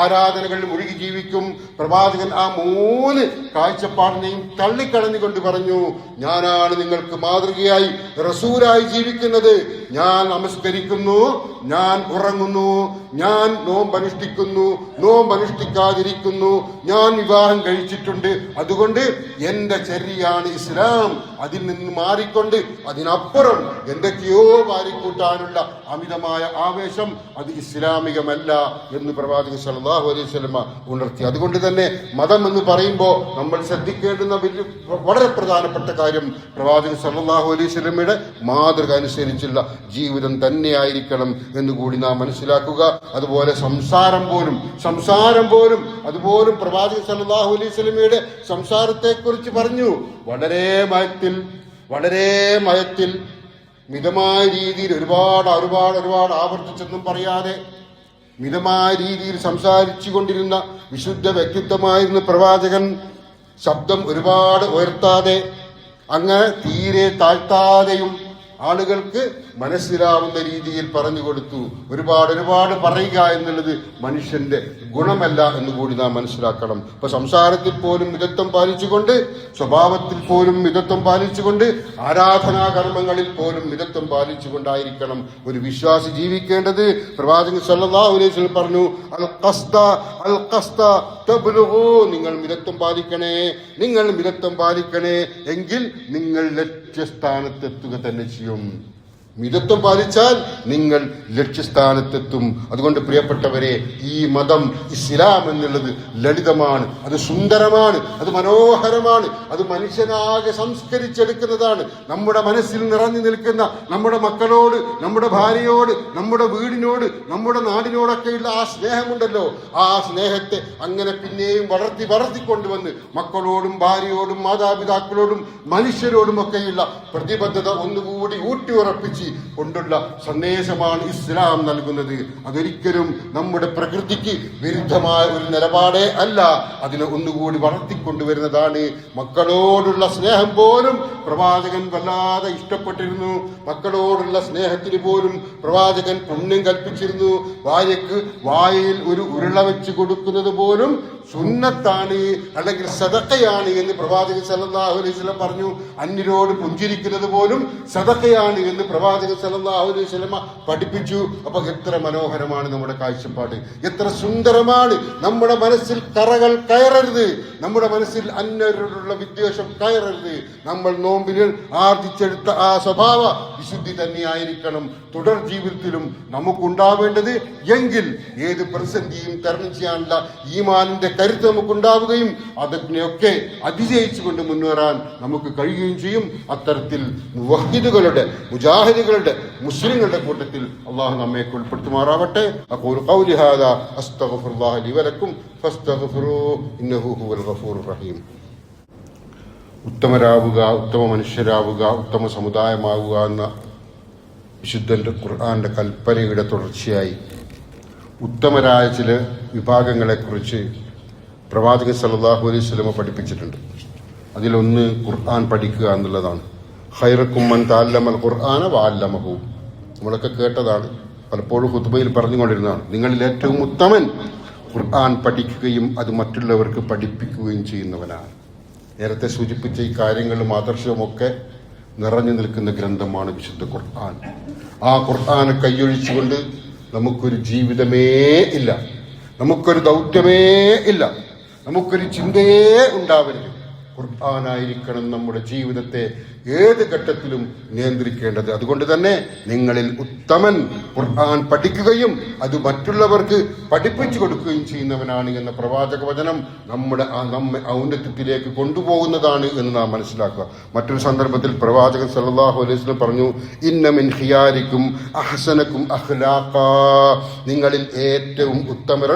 ആരാധനകളിൽ മുഴുകി ജീവിക്കും. പ്രവാചകൻ ആ 3 കാഴ്ചപ്പാടിനെയും തള്ളിക്കളഞ്ഞുകൊണ്ട് പറഞ്ഞു, ഞാനാണ് നിങ്ങൾക്ക് മാതൃകയായി റസൂലായി ജീവിക്കുന്നത്. ഞാൻ നമസ്കരിക്കുന്നു, ഞാൻ ഉറങ്ങുന്നു, ഞാൻ നോമ്പനുഷ്ഠിക്കുന്നു, നോമ്പനുഷ്ഠിക്കാതിരിക്കുന്നു, ഞാൻ വിവാഹം കഴിച്ചിട്ടുണ്ട്. അതുകൊണ്ട് എന്റെ ചര്യയാണ് ഇസ്ലാം. അതിൽ നിന്ന് മാറിക്കൊണ്ട് അതിനപ്പുറം എന്തൊക്കെയോ വാരിക്കൂട്ടാനുള്ള അമിതമായ ആവേശം അത് ഇസ്ലാമികമല്ല എന്ന് പ്രവാചകൻ സല്ലല്ലാഹു അലൈഹി വസല്ലം ഉണർത്തി. അതുകൊണ്ട് തന്നെ മതം എന്ന് പറയുമ്പോൾ നമ്മൾ ശ്രദ്ധിക്കേണ്ടുന്ന വളരെ പ്രധാനപ്പെട്ട കാര്യം പ്രവാചകൻ സല്ലല്ലാഹു അലൈഹി വസല്ലമയുടെ മാതൃക അനുസരിച്ചുള്ള ജീവിതം തന്നെയായിരിക്കണം എന്നുകൂടി നാം മനസ്സിലാക്കുക. അതുപോലെ സംസാരം പോലും അതുപോലും പ്രവാചകൻ സല്ലല്ലാഹു അലൈഹി വസല്ലമയുടെ സംസാരത്തെ കുറിച്ച് പറഞ്ഞു. വളരെ മയത്തിൽ മിതമായ രീതിയിൽ ഒരുപാട് ആവർത്തിച്ചൊന്നും പറയാതെ മിതമായ രീതിയിൽ സംസാരിച്ചു കൊണ്ടിരുന്ന വിശുദ്ധ വ്യക്തിത്വമായിരുന്ന പ്രവാചകൻ. ശബ്ദം ഒരുപാട് ഉയർത്താതെ, അങ്ങനെ തീരെ താഴ്ത്താതെയും ആളുകൾക്ക് മനസ്സിലാവുന്ന രീതിയിൽ പറഞ്ഞു കൊടുത്തു. ഒരുപാട് പറയുക എന്നുള്ളത് മനുഷ്യന്റെ ഗുണമല്ല എന്നുകൂടി നാം മനസ്സിലാക്കണം. ഇപ്പൊ സംസാരത്തിൽ പോലും മിതത്വം പാലിച്ചുകൊണ്ട്, സ്വഭാവത്തിൽ പോലും മിതത്വം പാലിച്ചുകൊണ്ട്, ആരാധനാകർമ്മങ്ങളിൽ പോലും മിതത്വം പാലിച്ചുകൊണ്ടായിരിക്കണം ഒരു വിശ്വാസി ജീവിക്കേണ്ടത്. പ്രവാചകൻ സല്ലല്ലാഹു അലൈഹി വസല്ലം പറഞ്ഞു, അൽ ഖസ്ത തബ്ലുഗു, നിങ്ങൾ മിതത്വം പാലിക്കണേ, നിങ്ങൾ മിതത്വം പാലിക്കണേ, എങ്കിൽ നിങ്ങൾ ലക്ഷ്യസ്ഥാനത്തെത്തുക തന്നെ ചെയ്യും. മിതത്വം പാലിച്ചാൽ നിങ്ങൾ ലക്ഷ്യസ്ഥാനത്തെത്തും. അതുകൊണ്ട് പ്രിയപ്പെട്ടവരെ, ഈ മതം ഇസ്ലാം എന്നുള്ളത് ലളിതമാണ്, അത് സുന്ദരമാണ്, അത് മനോഹരമാണ്, അത് മനുഷ്യനാകെ സംസ്കരിച്ചെടുക്കുന്നതാണ്. നമ്മുടെ മനസ്സിൽ നിറഞ്ഞു നിൽക്കുന്ന നമ്മുടെ മക്കളോട്, നമ്മുടെ ഭാര്യയോട്, നമ്മുടെ വീടിനോട്, നമ്മുടെ നാടിനോടൊക്കെയുള്ള ആ സ്നേഹമുണ്ടല്ലോ, ആ സ്നേഹത്തെ അങ്ങനെ പിന്നെയും വളർത്തിക്കൊണ്ടുവന്ന് മക്കളോടും ഭാര്യയോടും മാതാപിതാക്കളോടും മനുഷ്യരോടും ഒക്കെയുള്ള പ്രതിബദ്ധത ഒന്നുകൂടി ഊട്ടിയുറപ്പിച്ച് കൊണ്ടുള്ള സന്ദേശമാണ് ഇസ്ലാം നൽകുന്നത്. അതൊരിക്കലും നമ്മുടെ പ്രകൃതിക്ക് വിരുദ്ധമായ ഒരു നിലപാടേ അല്ല, അതിനെ ഒന്നുകൂടി വളർത്തിക്കൊണ്ടുവരുന്നതാണ്. മക്കളോടുള്ള സ്നേഹം പോലും പ്രവാചകൻ വല്ലാതെ ഇഷ്ടപ്പെട്ടിരുന്നു. മക്കളോടുള്ള സ്നേഹത്തിന് പോലും പ്രവാചകൻ പുണ്യം കൽപ്പിച്ചിരുന്നു. ഭാര്യയ്ക്ക് വായിൽ ഒരു ഉരുള വെച്ച് കൊടുക്കുന്നത് പോലും സുന്നത്താണ്, അല്ലെങ്കിൽ സദഖയാണ് എന്ന് പ്രവാചകൻ സല്ലല്ലാഹു അലൈഹി വസല്ലം പറഞ്ഞു. അന്യരോട് പുഞ്ചിരിക്കുന്നത് പോലും സദഖയാണ് എന്ന് പ്രവാചകൻ സല്ലല്ലാഹു അലൈഹി വസല്ലം പഠിപ്പിച്ചു. അപ്പൊ എത്ര മനോഹരമാണ് നമ്മുടെ കാഴ്ചപ്പാട്, എത്ര സുന്ദരമാണ്. നമ്മുടെ മനസ്സിൽ കറകൾ കയറരുത്, നമ്മുടെ മനസ്സിൽ അന്യരോടുള്ള വിദ്വേഷം കയറരുത്. നമ്മൾ നോമ്പിൽ ആർജിച്ചെടുത്ത ആ സ്വഭാവ വിശുദ്ധി തന്നെയായിരിക്കണം തുടർ ജീവിതത്തിലും നമുക്കുണ്ടാവേണ്ടത്. എങ്കിൽ ഏത് പ്രതിസന്ധിയും തരണം ചെയ്യാനുള്ള ഈമാനിന്റെ കരുത്ത് നമുക്കുണ്ടാവുകയും അതിനെയൊക്കെ അതിജയിച്ചുകൊണ്ട് മുന്നേറാൻ നമുക്ക് കഴിയുകയും ചെയ്യും. അത്തരത്തിൽ മുവഹിദുകളുടെ, മുജാഹിദുകളുടെ, മുസ്ലിങ്ങളുടെ കൂട്ടത്തിൽ അള്ളാഹു നമ്മെ ഉൾപ്പെടുത്തുമാറാവട്ടെ. അഖൂലു ഖൗലി ഹാദാ അസ്തഗ്ഫിറുല്ലാഹ ലി വലക്കും ഫസ്തഗ്ഫിറൂഹു ഇന്നഹു ഹുവൽ ഗഫൂറുർ റഹീം. ഉത്തമരാവുക, ഉത്തമ മനുഷ്യരാവുക, ഉത്തമ സമുദായമാവുക എന്ന വിശുദ്ധന്റെ ഖുർആന്റെ കൽപ്പനയുടെ തുടർച്ചയായി ഉത്തമരായ ചില വിഭാഗങ്ങളെക്കുറിച്ച് പ്രവാചകൻ സല്ലല്ലാഹു അലൈഹി വസല്ലം പഠിപ്പിച്ചിട്ടുണ്ട്. അതിലൊന്ന് ഖുർആൻ പഠിക്കുക എന്നുള്ളതാണ്. ഖൈറക്കും മൻ തഅല്ലമൽ ഖുർആന വഅല്ലമഹു. നമ്മളൊക്കെ കേട്ടതാണ്, പലപ്പോഴും ഖുതുബയിൽ പറഞ്ഞുകൊണ്ടിരുന്നതാണ്. നിങ്ങളിൽ ഏറ്റവും ഉത്തമൻ ഖുർആൻ പഠിക്കുകയും അത് മറ്റുള്ളവർക്ക് പഠിപ്പിക്കുകയും ചെയ്യുന്നവനാണ്. നേരത്തെ സൂചിപ്പിച്ച ഈ കാര്യങ്ങളും ആദർശവുമൊക്കെ നിറഞ്ഞു നിൽക്കുന്ന ഗ്രന്ഥമാണ് വിശുദ്ധ ഖുർആൻ. ആ ഖുർആനെ കൈയൊഴിച്ചുകൊണ്ട് നമുക്കൊരു ജീവിതമേ ഇല്ല, നമുക്കൊരു ദൗത്യമേ ഇല്ല, നമുക്കൊരു ചിന്തയേ ഉണ്ടാവരുത്. ഖുർആനായിരിക്കണം നമ്മുടെ ജീവിതത്തെ ഏത് ഘട്ടത്തിലും നിയന്ത്രിക്കേണ്ടത്. അതുകൊണ്ട് തന്നെ നിങ്ങളിൽ ഉത്തമൻ ഖുർആൻ പഠിക്കുകയും അത് മറ്റുള്ളവർക്ക് പഠിപ്പിച്ചു കൊടുക്കുകയും ചെയ്യുന്നവനാണ് എന്ന പ്രവാചക വചനം നമ്മെ ഔന്നത്യത്തിലേക്ക് കൊണ്ടുപോകുന്നതാണ് എന്ന് നാം മനസ്സിലാക്കുക. മറ്റൊരു സന്ദർഭത്തിൽ പ്രവാചകൻ സല്ലല്ലാഹു അലൈഹി വസല്ലം പറഞ്ഞു, ഇന്ന മിൻ ഖിയാരിക്കും അഹ്സനക്കും അഖ്ലാഖാ. നിങ്ങളിൽ ഏറ്റവും ഉത്തമർ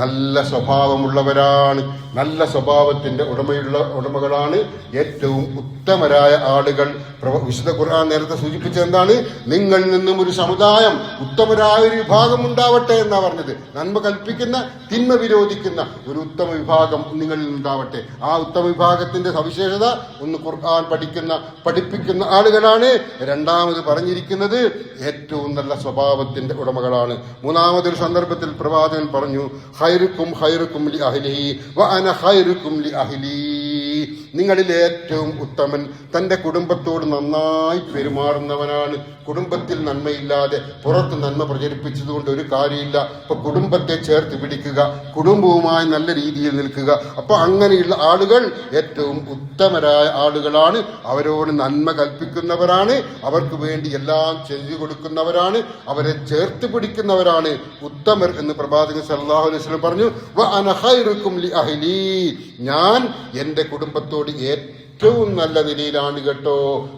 നല്ല സ്വഭാവമുള്ളവരാണ്, നല്ല സ്വഭാവത്തിന്റെ ഉടമകളാണ് ഏറ്റവും ഉത്തമരായ ആളുകൾ. വിശുദ്ധ ഖുർആൻ നേരത്തെ സൂചിപ്പിച്ചത് എന്താണ്? നിങ്ങളിൽ നിന്നും ഒരു സമുദായം, ഉത്തമരായ ഒരു വിഭാഗം ഉണ്ടാവട്ടെ എന്നാ പറഞ്ഞത്. നന്മ കൽപ്പിക്കുന്ന, തിന്മ വിരോധിക്കുന്ന ഒരു ഉത്തമ വിഭാഗം നിങ്ങളിൽ ഉണ്ടാവട്ടെ. ആ ഉത്തമ വിഭാഗത്തിന്റെ സവിശേഷത ഒന്ന് ഖുർആൻ പഠിപ്പിക്കുന്ന ആളുകളാണ്. രണ്ടാമത് പറഞ്ഞിരിക്കുന്നത് ഏറ്റവും നല്ല സ്വഭാവത്തിന്റെ ഉടമകളാണ്. മൂന്നാമതൊരു സന്ദർഭത്തിൽ പ്രവാചകൻ പറഞ്ഞു, ഖൈറുക്കും ഖൈറുക്കും ലി അഹ്ലിഹി വ അന ഖൈറുക്കും ലി അഹ്ലി. നിങ്ങളിൽ ഏറ്റവും ഉത്തമൻ തന്റെ കുടുംബത്തോട് നന്നായി പെരുമാറുന്നവനാണ്. കുടുംബത്തിൽ നന്മയില്ലാതെ പുറത്ത് നന്മ പ്രചരിപ്പിച്ചതുകൊണ്ട് ഒരു കാര്യമില്ല. അപ്പൊ കുടുംബത്തെ ചേർത്ത് പിടിക്കുക, കുടുംബവുമായി നല്ല രീതിയിൽ നിൽക്കുക. അപ്പൊ അങ്ങനെയുള്ള ആളുകൾ ഏറ്റവും ഉത്തമരായ ആളുകളാണ്. അവരോട് നന്മ കൽപ്പിക്കുന്നവരാണ്, അവർക്ക് വേണ്ടി എല്ലാം ചെയ്തു കൊടുക്കുന്നവരാണ്, അവരെ ചേർത്ത് പിടിക്കുന്നവരാണ് ഉത്തമർ എന്ന് പ്രവാചകൻ സല്ലല്ലാഹു അലൈഹി വസല്ലം പറഞ്ഞു. വ അന ഖൈറുക്കും ലി അഹ്ലി. ഞാൻ എന്റെ കുടുംബത്തോട് ഏറ്റവും നല്ല നിലയിലാണ് കേട്ടോ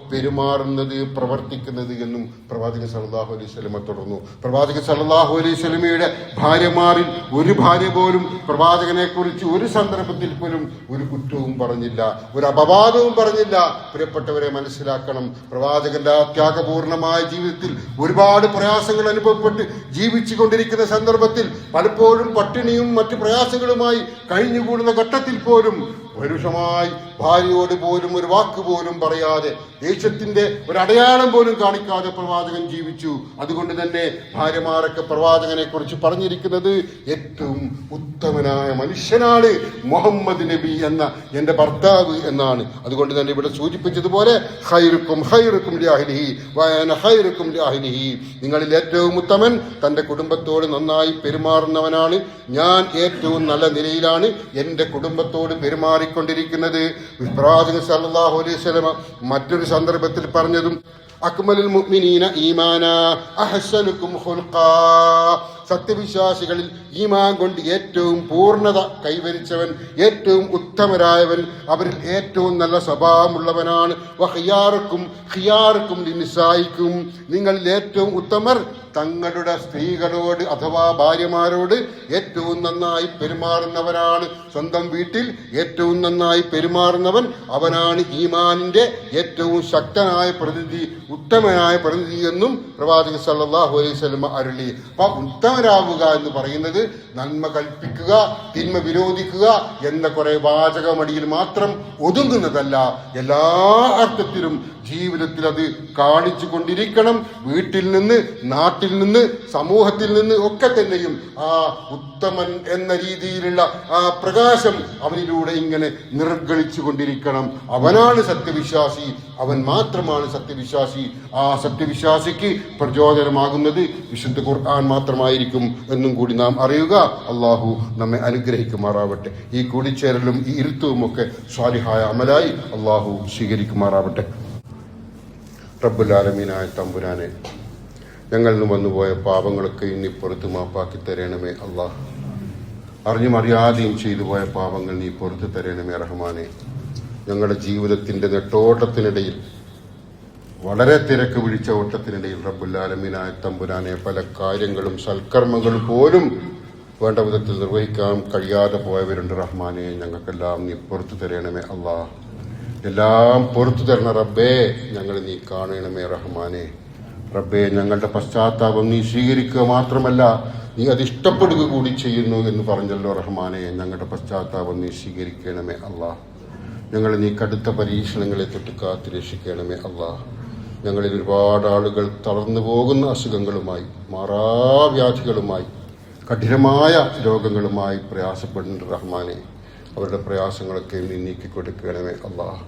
പെരുമാറുന്നത്, പ്രവർത്തിക്കുന്നത് എന്നും പ്രവാചകൻ സല്ലല്ലാഹു അലൈഹി വസല്ലം തുടർന്നു. പ്രവാചകൻ സല്ലല്ലാഹു അലൈഹി വസല്ലമയുടെ ഭാര്യമാരിൽ ഒരു ഭാര്യ പോലും പ്രവാചകനെ കുറിച്ച് ഒരു സന്ദർഭത്തിൽ പോലും ഒരു കുറ്റവും പറഞ്ഞില്ല, ഒരു അപവാദവും പറഞ്ഞില്ല. പ്രിയപ്പെട്ടവരെ, മനസ്സിലാക്കണം, പ്രവാചകന്റെ ത്യാഗപൂർണമായ ജീവിതത്തിൽ ഒരുപാട് പ്രയാസങ്ങൾ അനുഭവപ്പെട്ട് ജീവിച്ചു കൊണ്ടിരിക്കുന്ന സന്ദർഭത്തിൽ പലപ്പോഴും പട്ടിണിയും മറ്റു പ്രയാസങ്ങളുമായി കഴിഞ്ഞുകൂടുന്ന ഘട്ടത്തിൽ പോലും പരുഷമായി ഭാര്യയോട് പോലും ഒരു വാക്ക് പോലും പറയാതെ, ദേഷ്യത്തിന്റെ ഒരു അടയാളം പോലും കാണിക്കാതെ പ്രവാചകൻ ജീവിച്ചു. അതുകൊണ്ട് തന്നെ ഭാര്യമാരൊക്കെ പ്രവാചകനെ കുറിച്ച് പറഞ്ഞിരിക്കുന്നത് ഏറ്റവും ഉത്തമനായ മനുഷ്യനാണ് മുഹമ്മദ് നബി എന്ന എന്റെ ഭർത്താവ് എന്നാണ്. അതുകൊണ്ട് തന്നെ ഇവിടെ സൂചിപ്പിച്ചതുപോലെ ഖൈറുക്കും ഖൈറുക്കും ലിഅഹ്ലിഹി വഅന ഖൈറുക്കും ലിഅഹ്ലിഹി, നിങ്ങളിൽ ഏറ്റവും ഉത്തമൻ തന്റെ കുടുംബത്തോട് നന്നായി പെരുമാറുന്നവനാണ്. ഞാൻ ഏറ്റവും നല്ല നിലയിലാണ് എന്റെ കുടുംബത്തോട് പെരുമാറിക്കൊണ്ടിരിക്കുന്നത്. പ്രവാചകൻ സല്ലല്ലാഹു അലൈഹി വസല്ലം മറ്റൊരു സന്ദർഭത്തിൽ പറഞ്ഞതും അക്മലുൽ മുഅ്മിനീന ഈമാനാ അഹ്സനുകും ഖുൽഖാ, സത്യവിശ്വാസികളിൽ ഈമാൻ കൊണ്ട് ഏറ്റവും പൂർണ്ണത കൈവരിച്ചവൻ, ഏറ്റവും ഉത്തമരായവൻ, അവരിൽ ഏറ്റവും നല്ല സ്വഭാവമുള്ളവനാണ്. ഖിയാറുക്കും ലിനിസായിക്കും, നിങ്ങളിൽ ഏറ്റവും ഉത്തമർ തങ്ങളുടെ സ്ത്രീകളോട് അഥവാ ഭാര്യമാരോട് ഏറ്റവും നന്നായി പെരുമാറുന്നവരാണ്. സ്വന്തം വീട്ടിൽ ഏറ്റവും നന്നായി പെരുമാറുന്നവൻ അവനാണ് ഈമാനിന്റെ ഏറ്റവും ശക്തനായ പ്രതിനിധി, ഉത്തമനായ പ്രതിനിധി എന്നും പ്രവാചകൻ സല്ലല്ലാഹു അലൈഹി വസല്ലം അരുളി. അപ്പൊ ഉത്തമരാവുക എന്ന് പറയുന്നത് നന്മ കൽപ്പിക്കുക, തിന്മ വിരോധിക്കുക എന്ന കുറെ വാചകമടിയിൽ മാത്രം ഒതുങ്ങുന്നതല്ല. എല്ലാ അർത്ഥത്തിലും ജീവിതത്തിൽ അത് കാണിച്ചു കൊണ്ടിരിക്കണം. വീട്ടിൽ നിന്ന്, നാട്ടിൽ നിന്ന്, സമൂഹത്തിൽ നിന്ന് ഒക്കെ തന്നെയും ആ ഉത്തമൻ എന്ന രീതിയിലുള്ള ആ പ്രകാശം അവനിലൂടെ ഇങ്ങനെ നിർഗളിച്ചു കൊണ്ടിരിക്കണം. അവനാണ് സത്യവിശ്വാസി, അവൻ മാത്രമാണ് സത്യവിശ്വാസി. ആ സത്യവിശ്വാസിക്ക് പ്രചോദനമാകുന്നത് വിശുദ്ധ ഖുർആൻ മാത്രമായിരിക്കും എന്നും കൂടി നാം അറിയുക. അള്ളാഹു നമ്മെ അനുഗ്രഹിക്കുമാറാവട്ടെ. ഈ കൂടിച്ചേരലും ഈ ഇരുത്തവും ഒക്കെ സ്വാലിഹായ അമലായി അള്ളാഹു സ്വീകരിക്കുമാറാവട്ടെ. റബ്ബുൽ ആലമീനായ തമ്പുരാനെ, ഞങ്ങളിൽ നിന്ന് വന്നുപോയ പാപങ്ങളൊക്കെ ഇനി പുറത്ത് മാപ്പാക്കി തരണമേ അള്ളാഹ്. അറിഞ്ഞും അറിയാതെയും ചെയ്തു പോയ പാപങ്ങൾ നീ പുറത്തു തരണമേ റഹ്മാനെ. ഞങ്ങളുടെ ജീവിതത്തിന്റെ നെട്ടോട്ടത്തിനിടയിൽ, വളരെ തിരക്ക് പിടിച്ച ഓട്ടത്തിനിടയിൽ റബ്ബുൽ ആലമീനായ തമ്പുരാനെ പല കാര്യങ്ങളും സൽക്കർമ്മങ്ങളും പോലും വേണ്ട വിധത്തിൽ നിർവഹിക്കാൻ കഴിയാതെ പോയവരുണ്ട് റഹ്മാനെ. ഞങ്ങൾക്കെല്ലാം നീ പുറത്തു തരണമേ അള്ളാഹ്. എല്ലാം പുറത്തു തരണ റബ്ബേ, ഞങ്ങൾ നീ കാണണമേ റഹ്മാനെ. റബ്ബേ, ഞങ്ങളുടെ പശ്ചാത്താപം നീ സ്വീകരിക്കുക മാത്രമല്ല നീ അത് ഇഷ്ടപ്പെടുക കൂടി ചെയ്യുന്നു എന്ന് പറഞ്ഞല്ലോ റഹ്മാനെ. ഞങ്ങളുടെ പശ്ചാത്താപം നീ സ്വീകരിക്കണമേ അള്ളാഹ്. ഞങ്ങൾ നീ കടുത്ത പരീക്ഷണങ്ങളെ തൊട്ട് കാത്തു രക്ഷിക്കണമേ അള്ളാഹ്. ഞങ്ങളിൽ ഒരുപാട് ആളുകൾ തളർന്നു പോകുന്ന അസുഖങ്ങളുമായി, മാറാവ്യാധികളുമായി, കഠിനമായ രോഗങ്ങളുമായി പ്രയാസപ്പെടുന്നുണ്ട് റഹ്മാനെ. അവരുടെ പ്രയാസങ്ങളൊക്കെ നീ നീക്കിക്കൊടുക്കണമേ അള്ളാഹ്.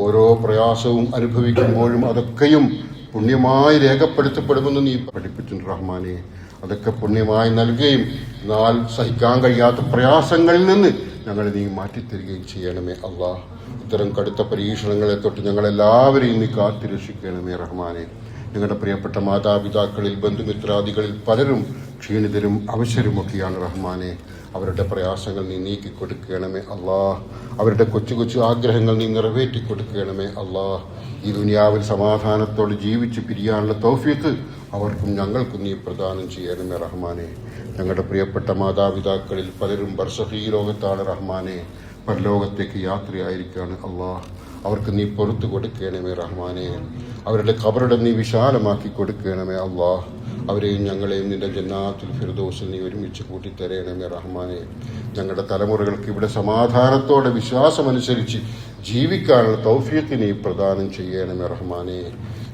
ഓരോ പ്രയാസവും അനുഭവിക്കുമ്പോഴും അതൊക്കെയും പുണ്യമായി രേഖപ്പെടുത്തപ്പെടുമെന്ന് നീ പഠിപ്പിച്ചിട്ടുണ്ട് റഹ്മാനെ. അതൊക്കെ പുണ്യമായി നൽകുകയും എന്നാൽ സഹിക്കാൻ കഴിയാത്ത പ്രയാസങ്ങളിൽ നിന്ന് ഞങ്ങളെ നീ മാറ്റിത്തരികയും ചെയ്യണമേ അള്ളാഹ്. ഇത്തരം കടുത്ത പരീക്ഷണങ്ങളെ തൊട്ട് ഞങ്ങളെല്ലാവരെയും നീ കാത്തിരക്ഷിക്കണമേ റഹ്മാനെ. ഞങ്ങളുടെ പ്രിയപ്പെട്ട മാതാപിതാക്കളിൽ, ബന്ധുമിത്രാദികളിൽ പലരും ക്ഷീണിതരും അവശരുമൊക്കെയാണ് റഹ്മാനെ. അവരുടെ പ്രയാസങ്ങൾ നീ നീക്കിക്കൊടുക്കണമേ അള്ളാഹ്. അവരുടെ കൊച്ചു കൊച്ചു ആഗ്രഹങ്ങൾ നീ നിറവേറ്റി കൊടുക്കണമേ അള്ളാഹ്. ഈ ദുനിയാവിൽ സമാധാനത്തോടെ ജീവിച്ച് പിരിയാനുള്ള തൗഫീഖ് അവർക്കും ഞങ്ങൾക്കും നീ പ്രദാനം ചെയ്യണമേ റഹ്മാനെ. ഞങ്ങളുടെ പ്രിയപ്പെട്ട മാതാപിതാക്കളിൽ പലരും ബർസഖീ ലോകത്താണ് റഹ്മാനെ. പരലോകത്തേക്ക് യാത്രയായിരിക്കുകയാണ് അള്ളാഹ്. അവർക്ക് നീ പുറത്തു കൊടുക്കണമേ റഹ്മാനെ. അവരുടെ ഖബറിടം നീ വിശാലമാക്കി കൊടുക്കണമേ അള്ളാഹ്. അവരെയും ഞങ്ങളെയും നിന്റെ ജന്നാത്തുൽ ഫിർദൗസിൽ നീ ഒരുമിച്ച് കൂട്ടിത്തരയണമേ റഹ്മാനെ. ഞങ്ങളുടെ തലമുറകൾക്ക് ഇവിടെ സമാധാനത്തോടെ വിശ്വാസമനുസരിച്ച് ജീവിക്കാനുള്ള തൗഫീഖ് നീ പ്രദാനം ചെയ്യണമേ റഹ്മാനെ.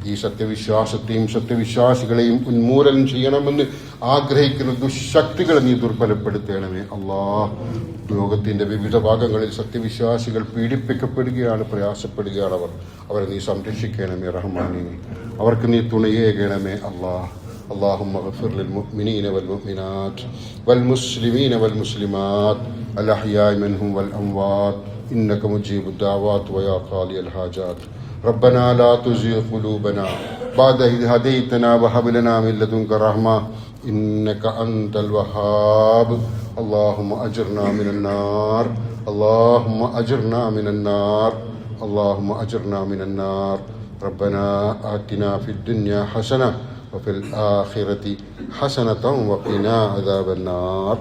ഈ സത്യവിശ്വാസത്തെയും സത്യവിശ്വാസികളെയും ഉന്മൂലനം ചെയ്യണമെന്ന് ആഗ്രഹിക്കുന്ന ദുശക്തികളെ നീ ദുർബലപ്പെടുത്തണമേ അള്ളാഹ്. ലോകത്തിന്റെ വിവിധ ഭാഗങ്ങളിൽ സത്യവിശ്വാസികൾ പീഡിപ്പിക്കപ്പെടുകയാണ്, പ്രയാസപ്പെടുകയാണ്. അവരെ നീ സംരക്ഷിക്കണമേ റഹ്മാനെ. അവർക്ക് നീ തുണയേകണമേ അള്ളാഹ്. اللهم اغفر للمؤمنين والمؤمنات والمسلمين والمسلمات الأحياء منهم والأموات إنك مجيب الدعوات ويا قاضي الحاجات. ربنا لا تزغ قلوبنا بعد إذ هديتنا وهب لنا من لدنك رحمة إنك أنت الوهاب. اللهم أجرنا من النار، اللهم أجرنا من النار، اللهم أجرنا من النار. ربنا آتنا في الدنيا حسنة وفي الآخرة حسنة وقنا عذاب النار.